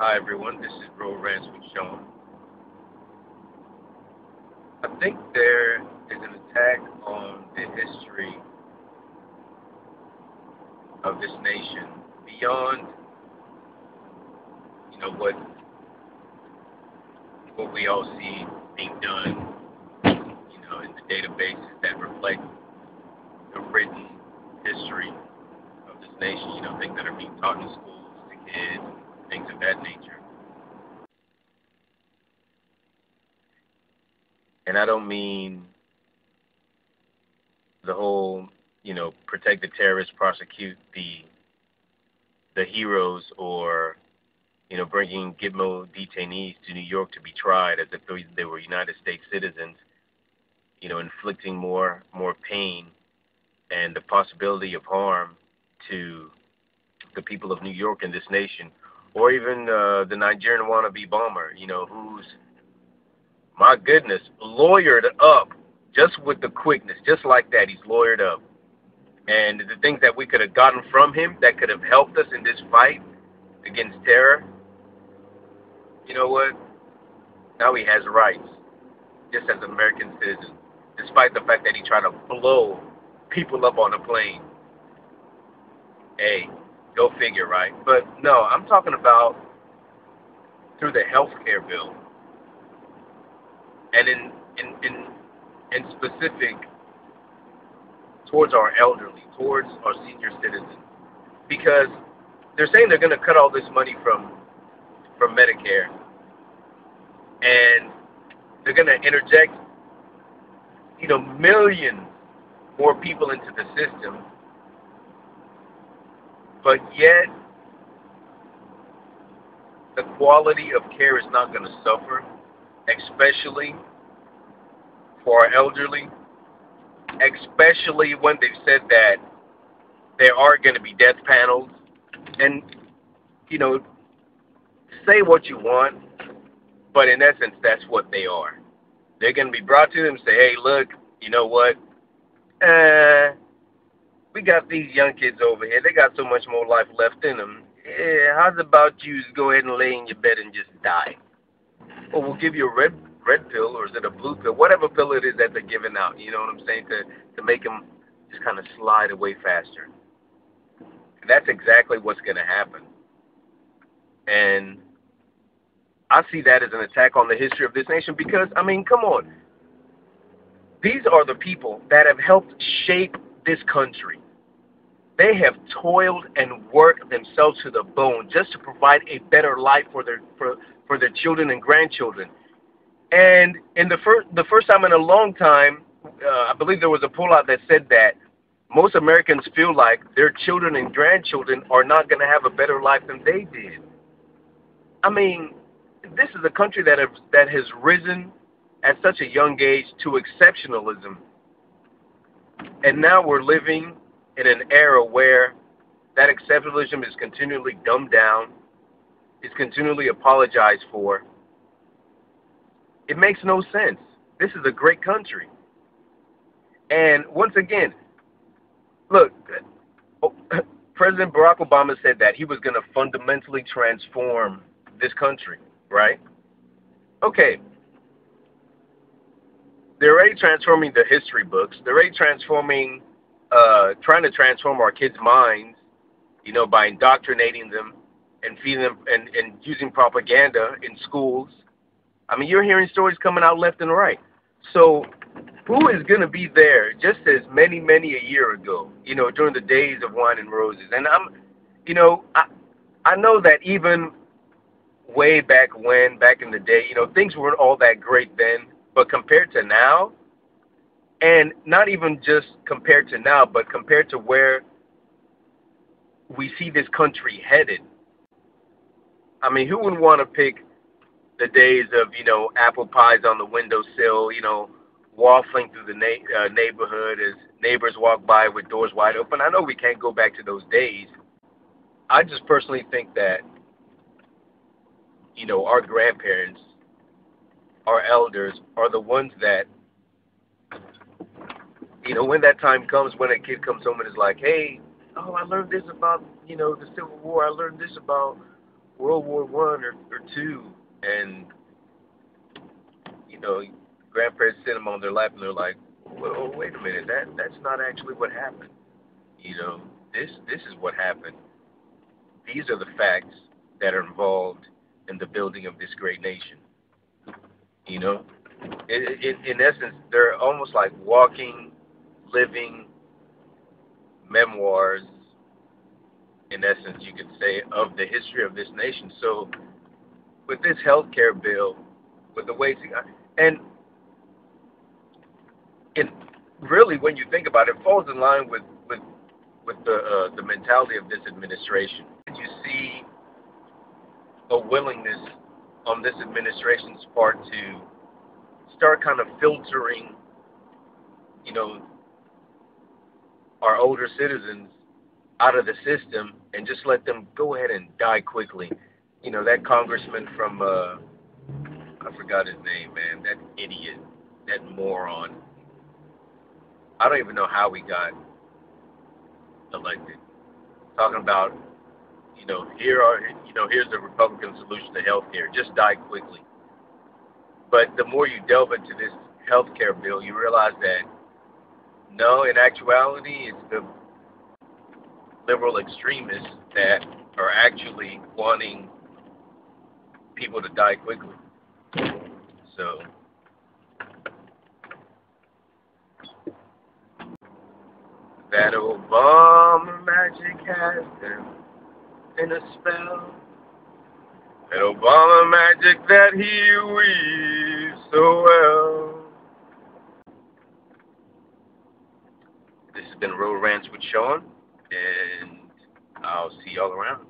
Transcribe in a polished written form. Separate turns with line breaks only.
Hi everyone, this is RoadRants with Sean. I think there is an attack on the history of this nation beyond, what we all see being done, in the databases that reflect the written history of this nation, things that are being taught in schools to kids, things of that nature. And I don't mean the whole, protect the terrorists, prosecute the heroes, or bringing Gitmo detainees to New York to be tried as if they were United States citizens, inflicting more pain and the possibility of harm to the people of New York and this nation, or even the Nigerian wannabe bomber, who's, my goodness, lawyered up just with the quickness, just like that. He's lawyered up. And the things that we could have gotten from him that could have helped us in this fight against terror, you know what? Now he has rights, just as an American citizen, despite the fact that he tried to blow people up on a plane. Hey, go figure, right? But no, I'm talking about through the health care bill. And in specific towards our elderly, towards our senior citizens, because they're saying they're going to cut all this money from Medicare, and they're going to interject, millions more people into the system, but yet the quality of care is not going to suffer, especially for our elderly, especially when they've said that there are going to be death panels. And, say what you want, but in essence, that's what they are. They're going to be brought to them and say, hey, look, you know what? We got these young kids over here. They got so much more life left in them. Yeah, how's about you go ahead and lay in your bed and just die? Or we'll give you a red pill, or is it a blue pill? Whatever pill it is that they're giving out, you know what I'm saying, to make them just kind of slide away faster. And that's exactly what's going to happen. And I see that as an attack on the history of this nation because, come on. These are the people that have helped shape this country. They have toiled and worked themselves to the bone just to provide a better life for their children and grandchildren. And in the first time in a long time, I believe there was a poll out that said that most Americans feel like their children and grandchildren are not going to have a better life than they did. This is a country that has risen at such a young age to exceptionalism. And now we're living in an era where that exceptionalism is continually dumbed down, is continually apologized for. It makes no sense. This is a great country. And once again, look, President Barack Obama said that he was going to fundamentally transform this country, right? Okay. They're already transforming the history books. They're already transforming, trying to transform our kids' minds, by indoctrinating them and feeding them and using propaganda in schools. You're hearing stories coming out left and right. So who is going to be there just as many a year ago, during the days of wine and roses? And I know that even way back in the day, things weren't all that great then, but compared to now, and not even just compared to now, but compared to where we see this country headed. Who wouldn't want to pick the days of, apple pies on the windowsill, waffling through the neighborhood as neighbors walk by with doors wide open? I know we can't go back to those days. I just personally think that, our grandparents, our elders, are the ones that, when that time comes, when a kid comes home and is like, hey, oh, I learned this about, the Civil War. I learned this about World War One or two, and grandparents sit them on their lap and they're like, well, wait a minute, that's not actually what happened. This is what happened. These are the facts that are involved in the building of this great nation. In essence, they're almost like walking, living memoirs, in essence, you could say, of the history of this nation. So with this health care bill, with the ways, and it really, when you think about it, it falls in line with the mentality of this administration. You see a willingness on this administration's part to start kind of filtering, our older citizens out of the system and just let them go ahead and die quickly. That congressman from I forgot his name, man. That idiot, that moron. I don't even know how he got elected. Talking about, here's the Republican solution to health care. Just die quickly. But the more you delve into this health care bill, you realize that no, in actuality, it's the liberal extremists that are actually wanting people to die quickly. So that Obama magic has them in a spell. That Obama magic that he weaves so well. This has been Road Rants with Sean, and I'll see y'all around.